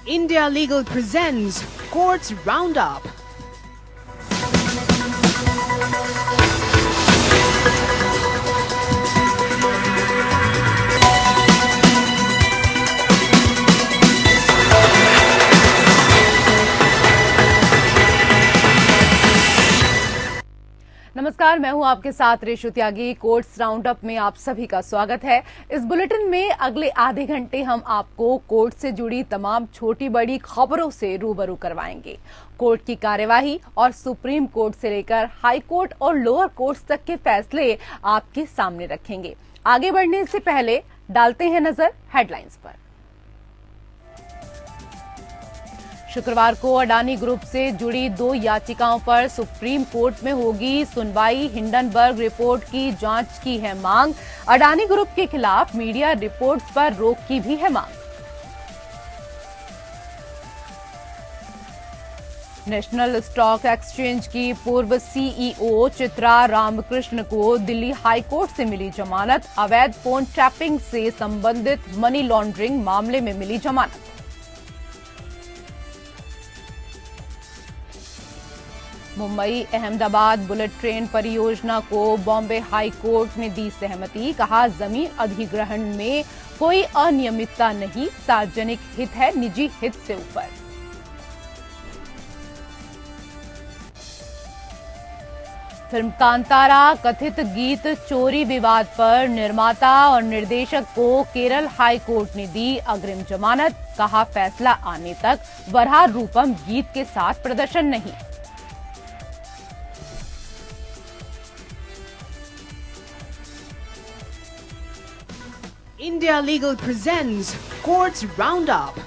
India Legal presents Courts Roundup. नमस्कार, मैं हूं आपके साथ रेशु त्यागी। कोर्ट्स राउंडअप में आप सभी का स्वागत है। इस बुलेटिन में अगले आधे घंटे हम आपको कोर्ट से जुड़ी तमाम छोटी बड़ी खबरों से रूबरू करवाएंगे। कोर्ट की कार्यवाही और सुप्रीम कोर्ट से लेकर हाई कोर्ट और लोअर कोर्ट्स तक के फैसले आपके सामने रखेंगे। आगे बढ़ने से पहले डालते हैं नजर हेडलाइंस पर। शुक्रवार को अडानी ग्रुप से जुड़ी 2 याचिकाओं पर सुप्रीम कोर्ट में होगी सुनवाई। हिंडनबर्ग रिपोर्ट की जांच की है मांग। अडानी ग्रुप के खिलाफ मीडिया रिपोर्ट्स पर रोक की भी है मांग। नेशनल स्टॉक एक्सचेंज की पूर्व सीईओ चित्रा रामकृष्ण को दिल्ली हाईकोर्ट से मिली जमानत। अवैध फोन टैपिंग से संबंधित मनी लॉन्ड्रिंग मामले में मिली जमानत। मुंबई अहमदाबाद बुलेट ट्रेन परियोजना को बॉम्बे हाई कोर्ट ने दी सहमति। कहा, जमीन अधिग्रहण में कोई अनियमितता नहीं, सार्वजनिक हित है, निजी हित से ऊपर। फिल्म कांतारा कथित गीत चोरी विवाद पर निर्माता और निर्देशक को केरल हाई कोर्ट ने दी अग्रिम जमानत। कहा, फैसला आने तक वरहा रूपम गीत के साथ प्रदर्शन नहीं। India Legal presents Courts Roundup.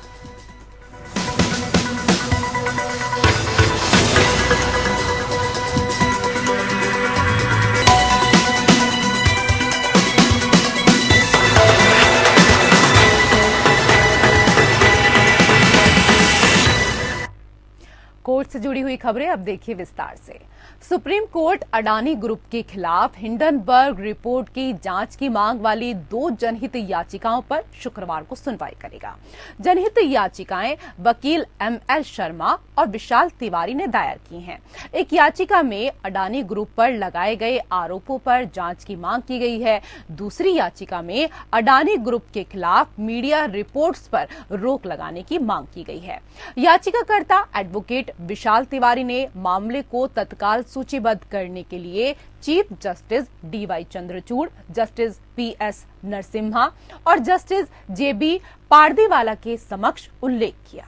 Court से जुड़ी हुई खबरें अब देखिए विस्तार से। सुप्रीम कोर्ट अडानी ग्रुप के खिलाफ हिंडनबर्ग रिपोर्ट की जांच की मांग वाली 2 जनहित याचिकाओं पर शुक्रवार को सुनवाई करेगा। जनहित याचिकाएं वकील एमएल शर्मा और विशाल तिवारी ने दायर की हैं। एक याचिका में अडानी ग्रुप पर लगाए गए आरोपों पर जांच की मांग की गई है। दूसरी याचिका में अडानी ग्रुप के खिलाफ मीडिया रिपोर्ट्स पर रोक लगाने की मांग की गई है। याचिकाकर्ता एडवोकेट विशाल तिवारी ने मामले को तत्काल सूचीबद्ध करने के लिए chief justice DY Chandrachud, justice PS Narasimha और जस्टिस जेबी पारदीवाला के समक्ष उल्लेख किया।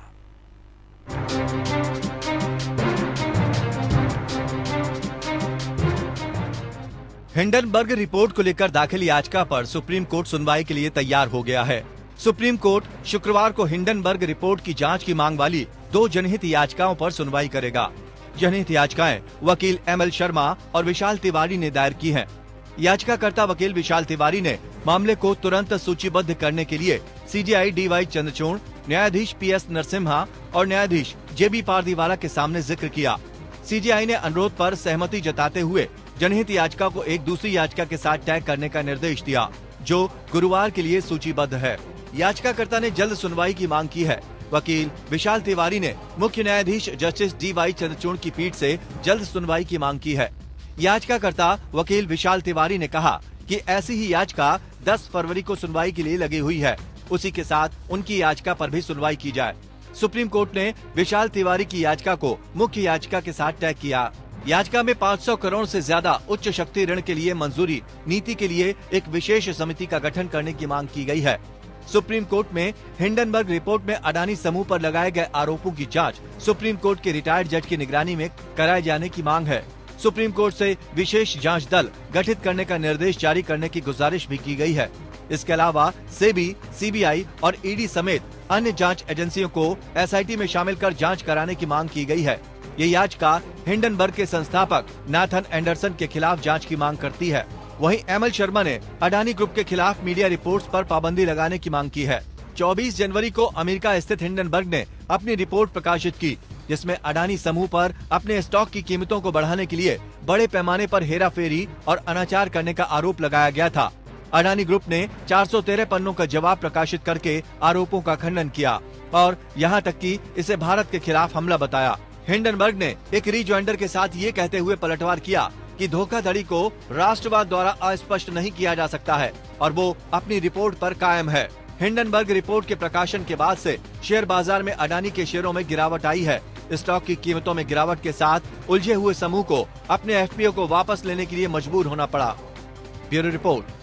हिंडनबर्ग रिपोर्ट को लेकर दाखिल याचिका पर सुप्रीम कोर्ट सुनवाई के लिए तैयार हो गया है। सुप्रीम कोर्ट शुक्रवार को हिंडनबर्ग रिपोर्ट की जांच की मांग वाली 2 जनहित याचिकाओं पर सुनवाई करेगा। जनहित याचिकाएं वकील एमएल शर्मा और विशाल तिवारी ने दायर की हैं। याचिकाकर्ता वकील विशाल तिवारी ने मामले को तुरंत सूचीबद्ध करने के लिए सीजेआई डीवाई चंद्रचूड़, न्यायाधीश पीएस नरसिम्हा और न्यायाधीश जेबी पारदीवाला के सामने जिक्र किया। सीजेआई ने अनुरोध पर सहमति जताते हुए जनहित याचिका को एक दूसरी याचिका के साथ टैग करने का निर्देश दिया, जो गुरुवार के लिए सूचीबद्ध है। याचिकाकर्ता ने जल्द सुनवाई की मांग की है। वकील विशाल तिवारी ने मुख्य न्यायाधीश जस्टिस डीवाई चंद्रचूड़ की पीठ से जल्द सुनवाई की मांग की है। याचिकाकर्ता वकील विशाल तिवारी ने कहा कि ऐसी ही याचिका 10 फरवरी को सुनवाई के लिए लगी हुई है। उसी के साथ उनकी याचिका पर भी सुनवाई की जाए। सुप्रीम कोर्ट ने विशाल तिवारी की याचिका को मुख्य याचिका के साथ टैग किया। याचिका में 500 करोड़ से ज्यादा उच्च शक्ति ऋण के लिए मंजूरी नीति के लिए एक विशेष समिति का गठन करने की मांग की गई है। सुप्रीम कोर्ट में हिंडनबर्ग रिपोर्ट में अडानी समूह पर लगाए गए आरोपों की जांच सुप्रीम कोर्ट के रिटायर्ड जज की निगरानी में कराए जाने की मांग है। सुप्रीम कोर्ट से विशेष जांच दल गठित करने का निर्देश जारी करने की गुजारिश भी की गई है। इसके अलावा सेबी, सीबीआई और ईडी समेत अन्य जांच एजेंसियों को एसआईटी में शामिल कर जांच कराने की मांग की गई है। ये याचिका हिंडनबर्ग के संस्थापक नाथन एंडरसन के खिलाफ जांच की मांग करती है। वहीं एमएल शर्मा ने अडानी ग्रुप के खिलाफ मीडिया रिपोर्ट्स पर पाबंदी लगाने की मांग की है। 24 जनवरी को अमेरिका स्थित हिंडनबर्ग ने अपनी रिपोर्ट प्रकाशित की, जिसमें अडानी समूह पर अपने स्टॉक की कीमतों को बढ़ाने के लिए बड़े पैमाने पर हेराफेरी और अनाचार करने का आरोप लगाया गया था। अडानी ग्रुप ने 413 पन्नों का जवाब प्रकाशित करके आरोपों का खंडन किया। और यहाँ तक कि इसे भारत के खिलाफ हमला बताया। हिंडनबर्ग ने एक रीजॉइंडर के साथ ये कहते हुए पलटवार किया कि धोखाधड़ी को राष्ट्रवाद द्वारा अस्पष्ट नहीं किया जा सकता है और वो अपनी रिपोर्ट पर कायम है। हिंडनबर्ग रिपोर्ट के प्रकाशन के बाद से शेयर बाजार में अडानी के शेयरों में गिरावट आई है। स्टॉक की कीमतों में गिरावट के साथ उलझे हुए समूह को अपने एफपीओ को वापस लेने के लिए मजबूर होना पड़ा। Bureau report.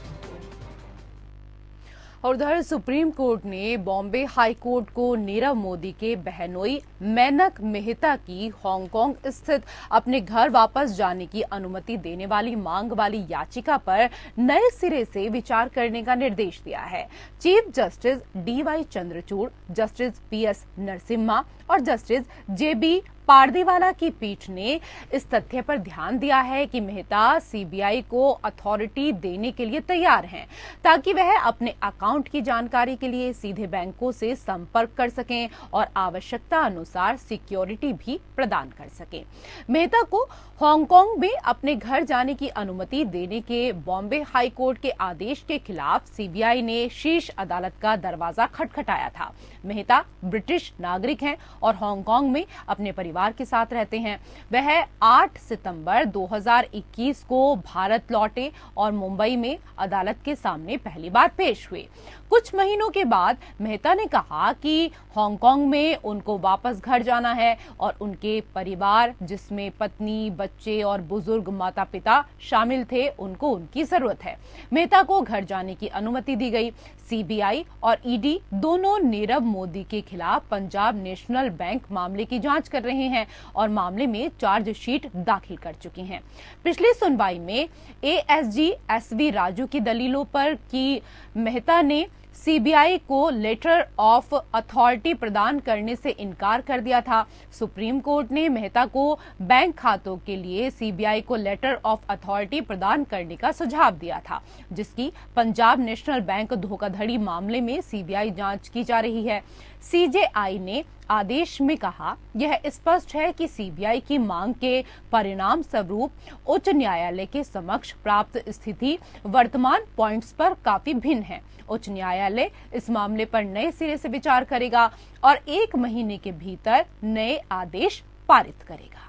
और उधर सुप्रीम कोर्ट ने बॉम्बे हाई कोर्ट को नीरव मोदी के बहनोई मेनक मेहता की हांगकांग स्थित अपने घर वापस जाने की अनुमति देने वाली मांग वाली याचिका पर नए सिरे से विचार करने का निर्देश दिया है। Chief justice DY Chandrachud, justice PS Narasimha और जस्टिस जेबी पारदीवाला की पीठ ने इस तथ्य पर ध्यान दिया है कि मेहता सीबीआई को अथॉरिटी देने के लिए तैयार हैं, ताकि वह अपने अकाउंट की जानकारी के लिए सीधे बैंकों से संपर्क कर सकें और आवश्यकता अनुसार सिक्योरिटी भी प्रदान कर सकें। मेहता को हांगकांग में अपने घर जाने की अनुमति देने के बॉम्बे हाई कोर्ट के आदेश के खिलाफ सीबीआई ने शीर्ष अदालत का दरवाजा खटखटाया था। मेहता ब्रिटिश नागरिक हैं और हांगकांग में अपने परिवार के साथ रहते हैं। वह 8 सितंबर 2021 को भारत लौटे और मुंबई में अदालत के सामने पहली बार पेश हुए। कुछ महीनों के बाद मेहता ने कहा कि हांगकांग में उनको वापस घर जाना है और उनके परिवार, जिसमें पत्नी, बच्चे और बुजुर्ग माता पिता शामिल थे, उनको उनकी जरूरत है। मेहता को घर जाने की अनुमति दी गई। सीबीआई और ईडी दोनों नीरव मोदी के खिलाफ पंजाब नेशनल बैंक मामले की जांच कर रहे हैं और मामले में चार्जशीट दाखिल कर चुके हैं। पिछली सुनवाई में एएसजी एसवी राजू की दलीलों पर की मेहता ने सीबीआई को लेटर ऑफ अथॉरिटी प्रदान करने से इनकार कर दिया था। सुप्रीम कोर्ट ने मेहता को बैंक खातों के लिए सीबीआई को लेटर ऑफ अथॉरिटी प्रदान करने का सुझाव दिया था, जिसकी पंजाब नेशनल बैंक धोखाधड़ी मामले में सीबीआई जांच की जा रही है। सीजेआई ने आदेश में कहा, यह स्पष्ट है कि सीबीआई की मांग के परिणाम स्वरूप उच्च न्यायालय के समक्ष प्राप्त स्थिति वर्तमान पॉइंट्स पर काफी भिन्न है। उच्च न्यायालय इस मामले पर नए सिरे से विचार करेगा और 1 महीने के भीतर नए आदेश पारित करेगा।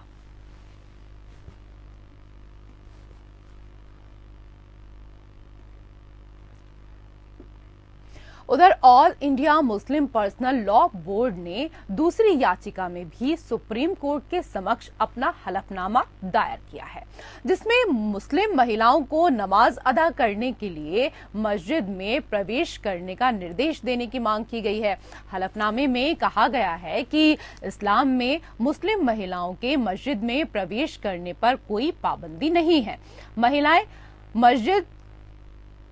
उधर all India Muslim personal law board ने दूसरी याचिका में भी सुप्रीम कोर्ट के समक्ष अपना हलफनामा दायर किया है, जिसमें मुस्लिम महिलाओं को नमाज अदा करने के लिए मस्जिद में प्रवेश करने का निर्देश देने की मांग की गई है। हलफनामे में कहा गया है कि इस्लाम में मुस्लिम महिलाओं के मस्जिद में प्रवेश करने पर कोई पाबंदी नहीं है। महिलाएं मस्जिद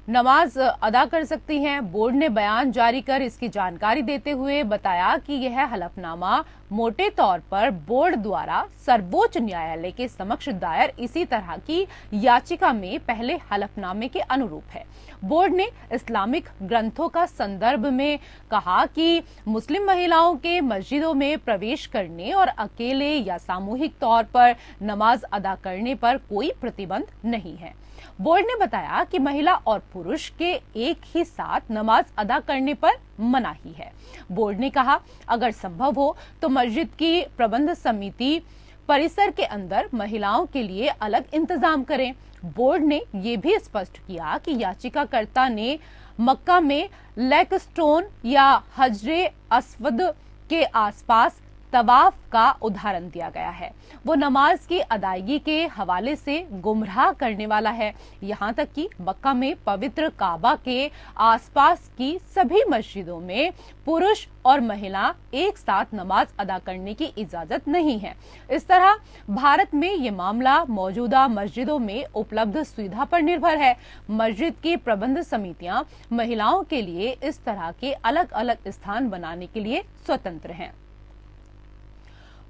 नमाज अदा कर सकती हैं। बोर्ड ने बयान जारी कर इसकी जानकारी देते हुए बताया कि यह हलफनामा मोटे तौर पर बोर्ड द्वारा सर्वोच्च न्यायालय के समक्ष दायर इसी तरह की याचिका में पहले हलफनामे के अनुरूप है। बोर्ड ने इस्लामिक ग्रंथों का संदर्भ में कहा कि मुस्लिम महिलाओं के मस्जिदों में प्रवेश करने और अकेले या सामूहिक तौर पर नमाज अदा करने पर कोई प्रतिबंध नहीं है। बोर्ड ने बताया कि महिला और पुरुष के एक ही साथ नमाज अदा करने पर मनाही है। बोर्ड ने कहा, अगर संभव हो तो मस्जिद की प्रबंध समिति परिसर के अंदर महिलाओं के लिए अलग इंतजाम करें। बोर्ड ने ये भी स्पष्ट किया कि याचिकाकर्ता ने मक्का में लेक स्टोन या हजरे अस्वद के आसपास तवाफ का उदाहरण दिया गया है। वो नमाज की अदायगी के हवाले से गुमराह करने वाला है। यहाँ तक कि मक्का में पवित्र काबा के आसपास की सभी मस्जिदों में पुरुष और महिला एक साथ नमाज अदा करने की इजाजत नहीं है। इस तरह भारत में ये मामला मौजूदा मस्जिदों में उपलब्ध सुविधा पर निर्भर है। मस्जिद की प्रबंध समितियां महिलाओं के लिए इस तरह के अलग अलग स्थान बनाने के लिए स्वतंत्र हैं।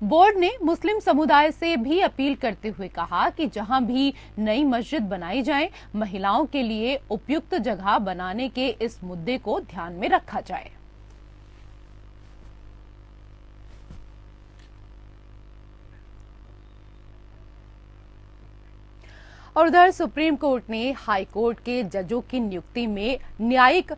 बोर्ड ने मुस्लिम समुदाय से भी अपील करते हुए कहा कि जहां भी नई मस्जिद बनाई जाए, महिलाओं के लिए उपयुक्त जगह बनाने के इस मुद्दे को ध्यान में रखा जाए। और उधर सुप्रीम कोर्ट ने हाई कोर्ट के जजों की नियुक्ति में न्यायिक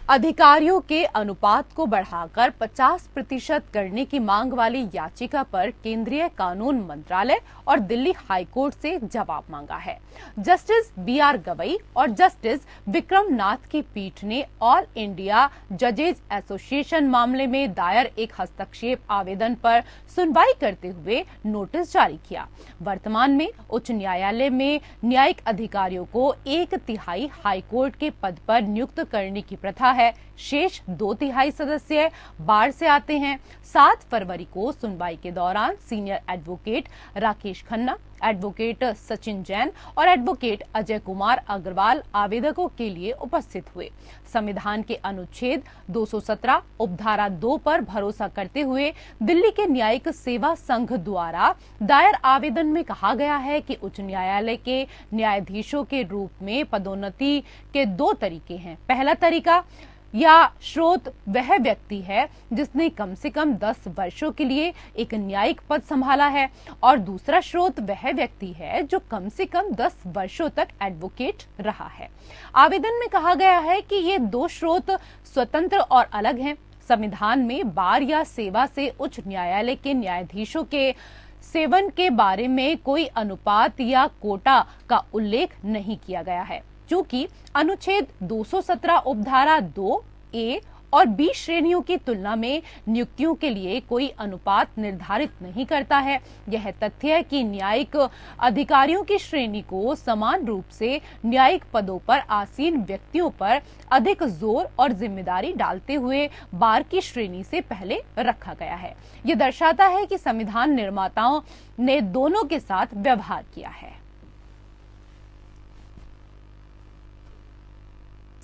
अधिकारियों के अनुपात को बढ़ाकर 50% करने की मांग वाली याचिका पर केंद्रीय कानून मंत्रालय और दिल्ली हाईकोर्ट से जवाब मांगा है। जस्टिस BR गवई और जस्टिस विक्रम नाथ की पीठ ने ऑल इंडिया जजेज एसोसिएशन मामले में दायर एक हस्तक्षेप आवेदन पर सुनवाई करते हुए नोटिस जारी किया। वर्तमान में उच्च न्यायालय में न्यायिक अधिकारियों को 1/3 हाईकोर्ट के पद पर नियुक्त करने की प्रथा है। शेष 2/3 सदस्य बाहर से आते हैं। 7 फरवरी को सुनवाई के दौरान senior advocate Rakesh Khanna, advocate Sachin Jain और एडवोकेट अजय कुमार अग्रवाल आवेदकों के लिए उपस्थित हुए। संविधान के अनुच्छेद 217 उपधारा 2 पर भरोसा करते हुए दिल्ली के न्यायिक सेवा संघ द्वारा दायर आवेदन में कहा गया है कि उच्च न्यायालय के न्यायाधीशों के रूप में पदोन्नति के 2 तरीके हैं। पहला तरीका या स्रोत वह व्यक्ति है जिसने कम से कम 10 वर्षों के लिए एक न्यायिक पद संभाला है और दूसरा स्रोत वह व्यक्ति है जो कम से कम 10 वर्षों तक एडवोकेट रहा है। आवेदन में कहा गया है कि ये 2 स्रोत स्वतंत्र और अलग हैं। संविधान में बार या सेवा से उच्च न्यायालय के न्यायाधीशों के सेवन के बारे में कोई अनुपात या कोटा का उल्लेख नहीं किया गया है। चूंकि अनुच्छेद 217 उपधारा 2A और B श्रेणियों की तुलना में नियुक्तियों के लिए कोई अनुपात निर्धारित नहीं करता है। यह तथ्य कि न्यायिक अधिकारियों की श्रेणी को समान रूप से न्यायिक पदों पर आसीन व्यक्तियों पर अधिक जोर और जिम्मेदारी डालते हुए बार की श्रेणी से पहले रखा गया है। यह दर्शाता है कि संविधान निर्माताओं ने दोनों के साथ व्यवहार किया है।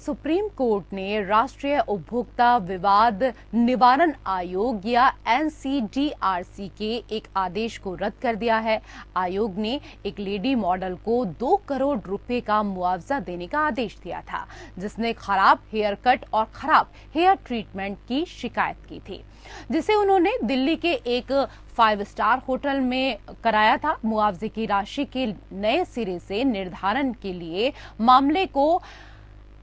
सुप्रीम कोर्ट ने राष्ट्रीय उपभोक्ता विवाद निवारण आयोग या NCDRC के एक आदेश को रद्द कर दिया है। आयोग ने एक लेडी मॉडल को 2 करोड़ रुपए का मुआवजा देने का आदेश दिया था, जिसने खराब हेयर कट और खराब हेयर ट्रीटमेंट की शिकायत की थी, जिसे उन्होंने दिल्ली के एक 5 स्टार होटल में कराया था। मुआवजे की राशि के नए सिरे से निर्धारण के लिए मामले को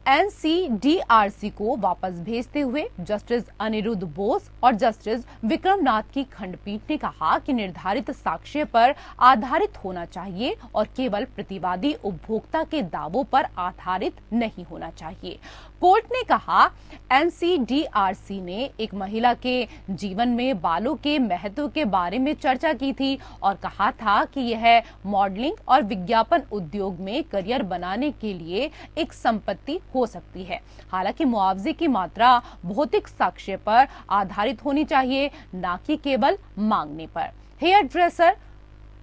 NCDRC को वापस भेजते हुए जस्टिस अनिरुद्ध बोस और जस्टिस विक्रम नाथ की खंडपीठ ने कहा कि निर्धारित साक्ष्य पर आधारित होना चाहिए और केवल प्रतिवादी उपभोक्ता के दावों पर आधारित नहीं होना चाहिए। कोर्ट ने कहा NCDRC ने एक महिला के जीवन में बालों के महत्व के बारे में चर्चा की थी और कहा था कि यह मॉडलिंग और विज्ञापन उद्योग में करियर बनाने के लिए एक संपत्ति हो सकती है। हालांकि मुआवजे की मात्रा भौतिक साक्ष्य पर आधारित होनी चाहिए, न कि केवल मांगने पर। हेयर ड्रेसर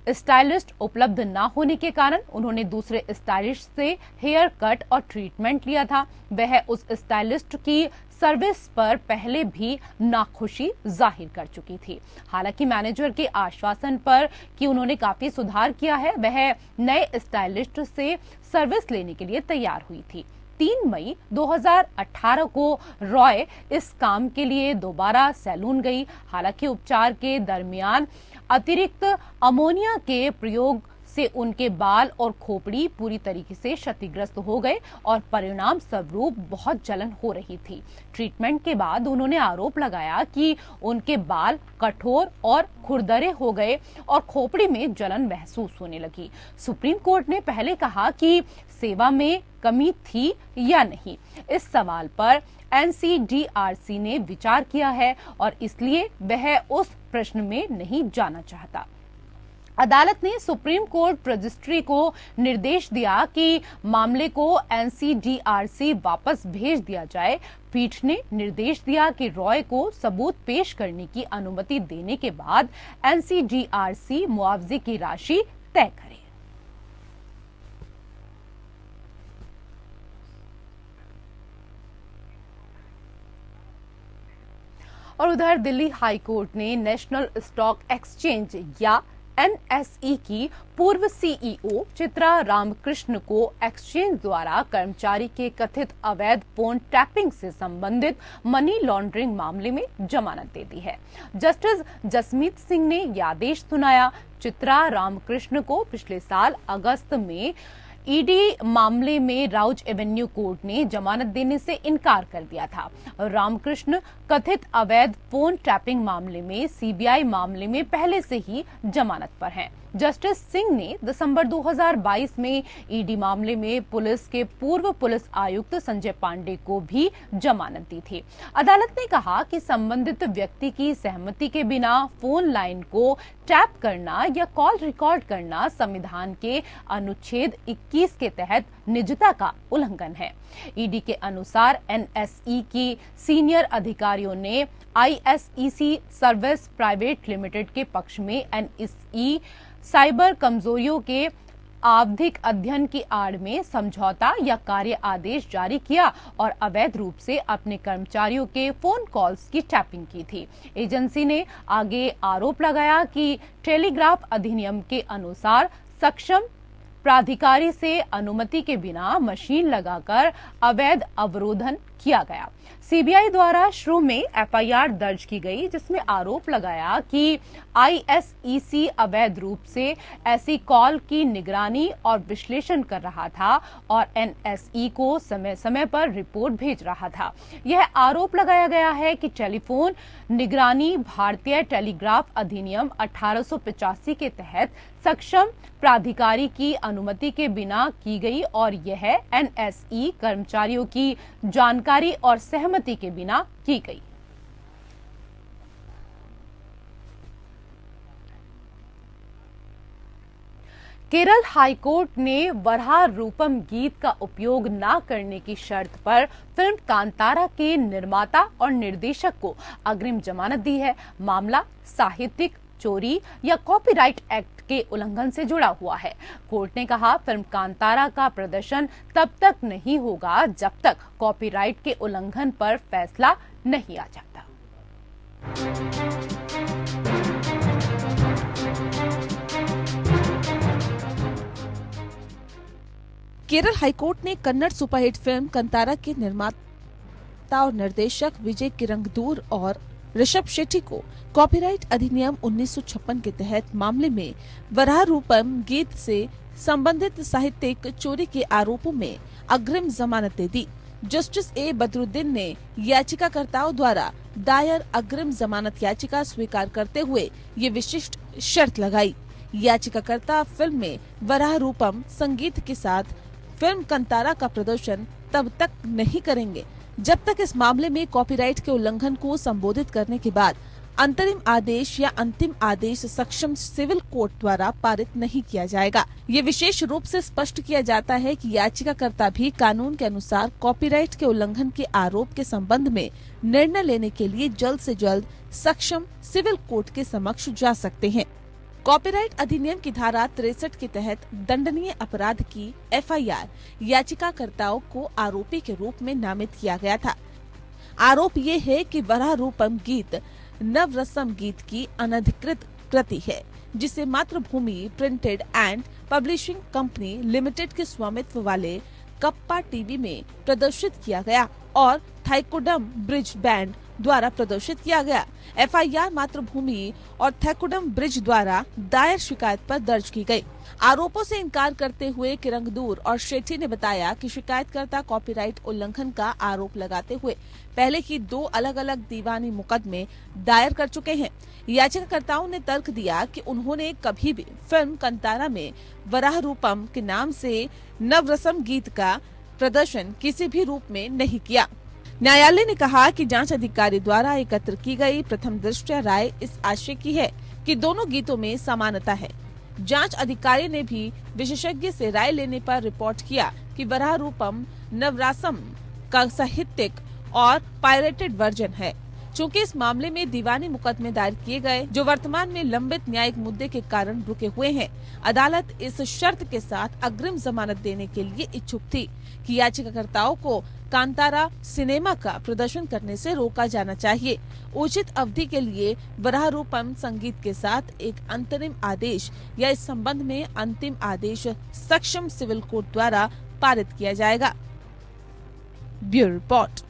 स्टाइलिस्ट उपलब्ध न होने के कारण उन्होंने दूसरे स्टाइलिस्ट से हेयर कट और ट्रीटमेंट लिया था। वह उस स्टाइलिस्ट की सर्विस पर पहले भी नाखुशी जाहिर कर चुकी थी। हालांकि मैनेजर के आश्वासन पर कि उन्होंने काफी सुधार किया है, वह नए स्टाइलिस्ट से सर्विस लेने के लिए तैयार हुई थी। 3 मई 2018 को रॉय इस काम के लिए दोबारा सैलून गई। हालांकि उपचार के दरमियान अतिरिक्त अमोनिया के प्रयोग से उनके बाल और खोपड़ी पूरी तरीके से क्षतिग्रस्त हो गए और परिणाम स्वरूप बहुत जलन हो रही थी। ट्रीटमेंट के बाद उन्होंने आरोप लगाया कि उनके बाल कठोर और खुरदरे हो गए और खोपड़ी में जलन महसूस होने लगी। सुप्रीम कोर्ट ने पहले कहा कि सेवा में कमी थी या नहीं। इस सवाल पर NCDRC ने विचार किया है और इसलिए वह उस प्रश्न में नहीं जाना चाहता। अदालत ने सुप्रीम कोर्ट रजिस्ट्री को निर्देश दिया कि मामले को NCDRC वापस भेज दिया जाए। पीठ ने निर्देश दिया कि रॉय को सबूत पेश करने की अनुमति देने के बाद NCDRC मुआवजे की राशि तय करे। और उधर दिल्ली हाई कोर्ट ने नेशनल स्टॉक एक्सचेंज या NSE की पूर्व CEO चित्रा रामकृष्ण को एक्सचेंज द्वारा कर्मचारी के कथित अवैध फोन टैपिंग से संबंधित मनी लॉन्ड्रिंग मामले में जमानत दे दी है। जस्टिस जसमीत सिंह ने यह आदेश सुनाया। चित्रा रामकृष्ण को पिछले साल अगस्त में ईडी मामले में राउज एवेन्यू कोर्ट ने जमानत देने से इनकार कर दिया था। रामकृष्ण कथित अवैध फोन टैपिंग मामले में सीबीआई मामले में पहले से ही जमानत पर हैं। जस्टिस सिंह ने दिसंबर 2022 में ईडी मामले में पुलिस के पूर्व पुलिस आयुक्त संजय पांडे को भी जमानत दी थी। अदालत ने कहा कि संबंधित व्यक्ति की सहमति के बिना फोन लाइन को टैप करना या कॉल रिकॉर्ड करना संविधान के अनुच्छेद 21 के तहत निजता का उल्लंघन है। ईडी के अनुसार एनएसई की सीनियर अधिकारियों ने आईएसईसी सर्विस प्राइवेट लिमिटेड के पक्ष में एनएसई साइबर कमजोरियों के आवधिक अध्ययन की आड़ में समझौता या कार्य आदेश जारी किया और अवैध रूप से अपने कर्मचारियों के फोन कॉल्स की टैपिंग की थी। एजेंसी ने आगे आरोप लगाया कि टेलीग्राफ अधिनियम के अनुसार सक्षम प्राधिकारी से अनुमति के बिना मशीन लगाकर अवैध अवरोधन किया गया। सीबीआई द्वारा शुरू में एफआईआर दर्ज की गई, जिसमें आरोप लगाया कि आईएसईसी अवैध रूप से ऐसी कॉल की निगरानी और विश्लेषण कर रहा था और एनएसई को समय समय पर रिपोर्ट भेज रहा था। यह आरोप लगाया गया है कि टेलीफोन निगरानी भारतीय टेलीग्राफ अधिनियम 1885 के तहत सक्षम प्राधिकारी की अनुमति के बिना की गई और यह एनएसई कर्मचारियों की जानकारी और सहमति के बिना की गई। केरल हाईकोर्ट ने वराह रूपम गीत का उपयोग न करने की शर्त पर फिल्म कांतारा के निर्माता और निर्देशक को अग्रिम जमानत दी है। मामला साहित्यिक चोरी या कॉपीराइट एक्ट के उल्लंघन से जुड़ा हुआ है। कोर्ट ने कहा, फिल्म कांतारा का प्रदर्शन तब तक नहीं होगा जब तक कॉपीराइट के उल्लंघन पर फैसला नहीं आ जाता। केरल हाईकोर्ट ने कन्नड़ सुपरहिट फिल्म कंतारा के निर्माता और निर्देशक विजय किरंगदूर और ऋषभ शेट्टी को कॉपीराइट अधिनियम 1956 के तहत मामले में वराह रूपम गीत से संबंधित साहित्यिक चोरी के आरोपों में अग्रिम जमानत दे दी। जस्टिस ए बदरुद्दीन ने याचिकाकर्ताओं द्वारा दायर अग्रिम जमानत याचिका स्वीकार करते हुए ये विशिष्ट शर्त लगाई। याचिकाकर्ता फिल्म में वराह रूपम संगीत के साथ फिल्म कंतारा का प्रदर्शन तब तक नहीं करेंगे जब तक इस मामले में कॉपीराइट के उल्लंघन को संबोधित करने के बाद अंतरिम आदेश या अंतिम आदेश सक्षम सिविल कोर्ट द्वारा पारित नहीं किया जाएगा। ये विशेष रूप से स्पष्ट किया जाता है कि याचिकाकर्ता भी कानून के अनुसार कॉपीराइट के उल्लंघन के आरोप के संबंध में निर्णय लेने के लिए जल्द से जल्द सक्षम सिविल कोर्ट के समक्ष जा सकते हैं। कॉपीराइट अधिनियम की धारा 63 के तहत दंडनीय अपराध की एफआईआर याचिकाकर्ताओं को आरोपी के रूप में नामित किया गया था। आरोप ये है कि वराह रूपम गीत नवरसम गीत की अनधिकृत कृति है, जिसे मातृभूमि printed and publishing company limited के स्वामित्व वाले कप्पा टीवी में प्रदर्शित किया गया और थैकुडम ब्रिज बैंड द्वारा प्रदर्शित किया गया। एफआईआर मातृभूमि और थैकुडम ब्रिज द्वारा दायर शिकायत पर दर्ज की गई। आरोपों से इनकार करते हुए किरंगदूर और शेट्टी ने बताया कि शिकायतकर्ता कॉपीराइट उल्लंघन का आरोप लगाते हुए पहले ही 2 अलग-अलग दीवानी मुकदमे दायर कर चुके हैं। याचिकाकर्ताओं ने तर्क दिया कि उन्होंने कभी भी फिल्म कंतारा में वराह रूपम के नाम से नवरसम गीत का प्रदर्शन किसी भी रूप में नहीं किया। न्यायालय ने कहा कि जांच अधिकारी द्वारा एकत्र की गई प्रथम दृष्टया राय इस आशय की है कि दोनों गीतों में समानता है। जांच अधिकारी ने भी विशेषज्ञ से राय लेने पर रिपोर्ट किया कि वराह रूपम नवरसम का साहित्यिक और पायरेटेड वर्जन है। चूँकि इस मामले में दीवानी मुकदमे दायर किए गए जो वर्तमान में लंबित न्यायिक मुद्दे के कारण रुके हुए हैं, अदालत इस शर्त के साथ अग्रिम जमानत देने के लिए इच्छुक थी कि याचिकाकर्ताओं को कांतारा सिनेमा का प्रदर्शन करने से रोका जाना चाहिए। उचित अवधि के लिए वराह रूपम संगीत के साथ एक अंतरिम आदेश या इस संबंध में अंतिम आदेश सक्षम सिविल कोर्ट द्वारा पारित किया जाएगा। Bureau report.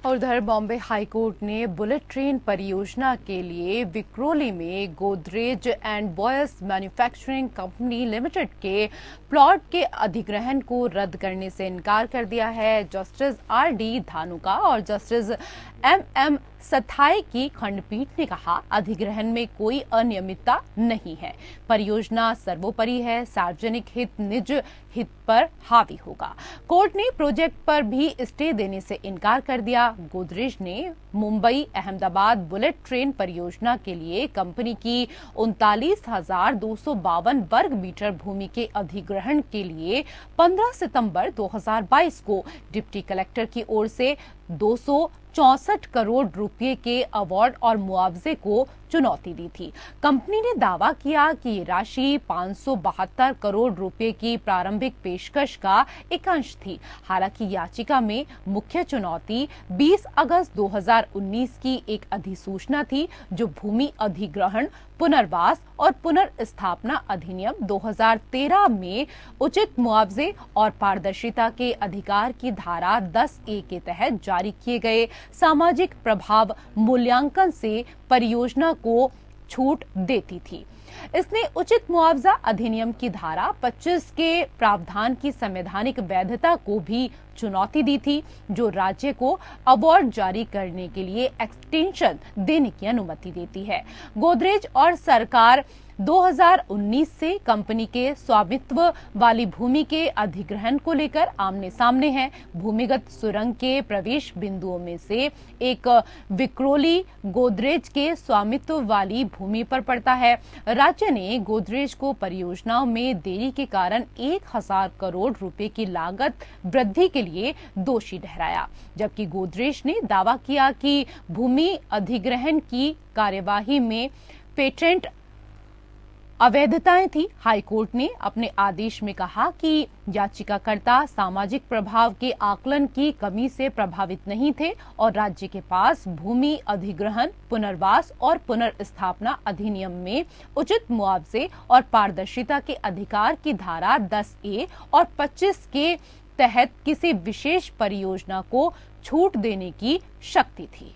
और उधर बॉम्बे हाईकोर्ट ने बुलेट ट्रेन परियोजना के लिए विक्रोली में Godrej and Boyce manufacturing company limited के प्लॉट के अधिग्रहण को रद्द करने से इनकार कर दिया है। Justice RD. धानुका और जस्टिस एम.एम. सथाई की खंडपीठ ने कहा, अधिग्रहण में कोई अनियमितता नहीं है, परियोजना सर्वोपरि है, सार्वजनिक हित निज हित पर हावी होगा। कोर्ट ने प्रोजेक्ट पर भी स्टे देने से इनकार कर दिया। गोदरेज ने मुंबई अहमदाबाद बुलेट ट्रेन परियोजना के लिए कंपनी की 39,252 वर्ग मीटर भूमि के अधिग्रहण के लिए 15 सितंबर 2022 को डिप्टी कलेक्टर की ओर से 264 करोड़ रुपए के अवार्ड और मुआवजे को चुनौती दी थी। कंपनी ने दावा किया कि ये राशि 572 करोड़ रुपए की प्रारंभिक पेशकश का एक अंश थी। हालांकि याचिका में मुख्य चुनौती 20 अगस्त 2019 की एक अधिसूचना थी, जो भूमि अधिग्रहण, पुनर्वास और पुनर्स्थापना अधिनियम 2013 में उचित मुआवजे और पारदर्शिता के अधिकार की धारा 10A के तहत जारी किए गए सामाजिक प्रभाव मूल्यांकन से परियोजना को छूट देती थी। इसने उचित मुआवजा अधिनियम की धारा 25 के प्रावधान की संवैधानिक वैधता को भी चुनौती दी थी, जो राज्य को अवार्ड जारी करने के लिए एक्सटेंशन देने की अनुमति देती है। गोदरेज और सरकार 2019 से कंपनी के स्वामित्व वाली भूमि के अधिग्रहण को लेकर आमने सामने है। भूमिगत सुरंग के प्रवेश बिंदुओं में से एक विक्रोली गोदरेज के स्वामित्व वाली भूमि पर पड़ता है। राज्य ने गोदरेज को परियोजनाओं में देरी के कारण 1000 करोड़ रुपए की लागत वृद्धि के लिए दोषी ठहराया, जबकि गोदरेज ने दावा किया कि भूमि अधिग्रहण की कार्यवाही में पेटेंट अवैधताएं थी। हाईकोर्ट ने अपने आदेश में कहा कि याचिकाकर्ता सामाजिक प्रभाव के आकलन की कमी से प्रभावित नहीं थे और राज्य के पास भूमि अधिग्रहण, पुनर्वास और पुनर्स्थापना अधिनियम में उचित मुआवजे और पारदर्शिता के अधिकार की धारा 10A और 25 के तहत किसी विशेष परियोजना को छूट देने की शक्ति थी।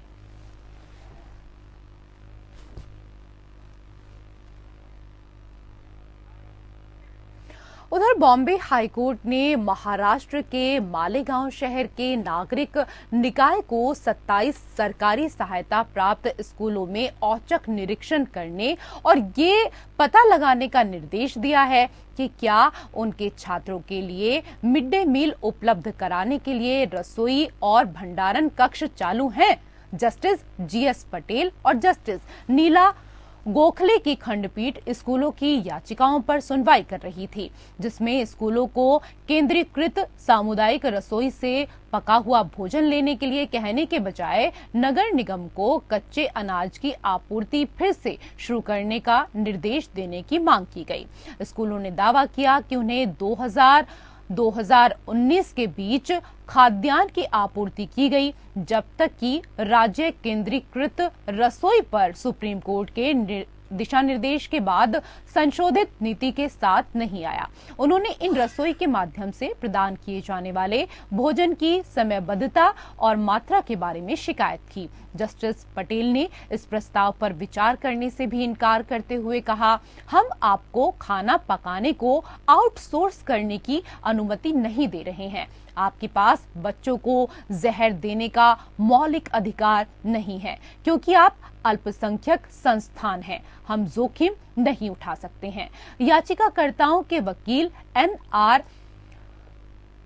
उधर बॉम्बे हाईकोर्ट ने महाराष्ट्र के मालेगांव शहर के नागरिक निकाय को 27 सरकारी सहायता प्राप्त स्कूलों में औचक निरीक्षण करने और ये पता लगाने का निर्देश दिया है कि क्या उनके छात्रों के लिए मिड डे मील उपलब्ध कराने के लिए रसोई और भंडारण कक्ष चालू हैं। Justice GS. पटेल और जस्टिस नीला गोखले की खंडपीठ स्कूलों की याचिकाओं पर सुनवाई कर रही थी, जिसमें स्कूलों को केंद्रीकृत सामुदायिक रसोई से पका हुआ भोजन लेने के लिए कहने के बजाय नगर निगम को कच्चे अनाज की आपूर्ति फिर से शुरू करने का निर्देश देने की मांग की गई। स्कूलों ने दावा किया कि उन्हें 2019 के बीच खाद्यान्न की आपूर्ति की गई, जब तक कि राज्य केंद्रीकृत रसोई पर सुप्रीम कोर्ट के दिशा निर्देश के बाद संशोधित नीति के साथ नहीं आया। उन्होंने इन रसोई के माध्यम से प्रदान किए जाने वाले भोजन की समयबद्धता और मात्रा के बारे में शिकायत की। जस्टिस पटेल ने इस प्रस्ताव पर विचार करने से भी इनकार करते हुए कहा, हम आपको खाना पकाने को आउटसोर्स करने की अनुमति नहीं दे रहे हैं। आपके पास बच्चों को जहर देने का मौलिक अधिकार नहीं है, क्योंकि आप अल्पसंख्यक संस्थान हैं। हम जोखिम नहीं उठा सकते हैं। याचिकाकर्ताओं के वकील एन.आर.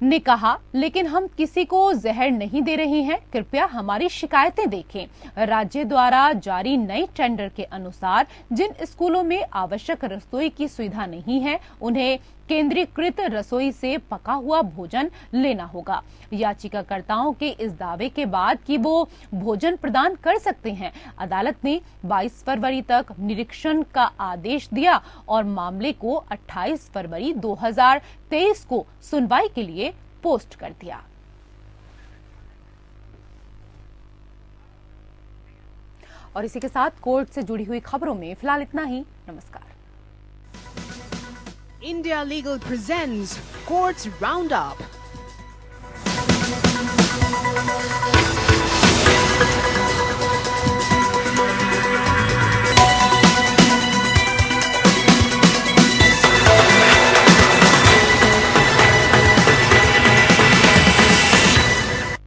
ने कहा, लेकिन हम किसी को जहर नहीं दे रहे हैं, कृपया हमारी शिकायतें देखें। राज्य द्वारा जारी नए टेंडर के अनुसार जिन स्कूलों में आवश्यक रसोई की सुविधा नहीं है, उन्हें केंद्रीकृत रसोई से पका हुआ भोजन लेना होगा। याचिकाकर्ताओं के इस दावे के बाद कि वो भोजन प्रदान कर सकते हैं, अदालत ने 22 फरवरी तक निरीक्षण का आदेश दिया और मामले को 28 फरवरी 2023 को सुनवाई के लिए पोस्ट कर दिया। और इसी के साथ कोर्ट से जुड़ी हुई खबरों में फिलहाल इतना ही। नमस्कार। India Legal presents Courts Roundup.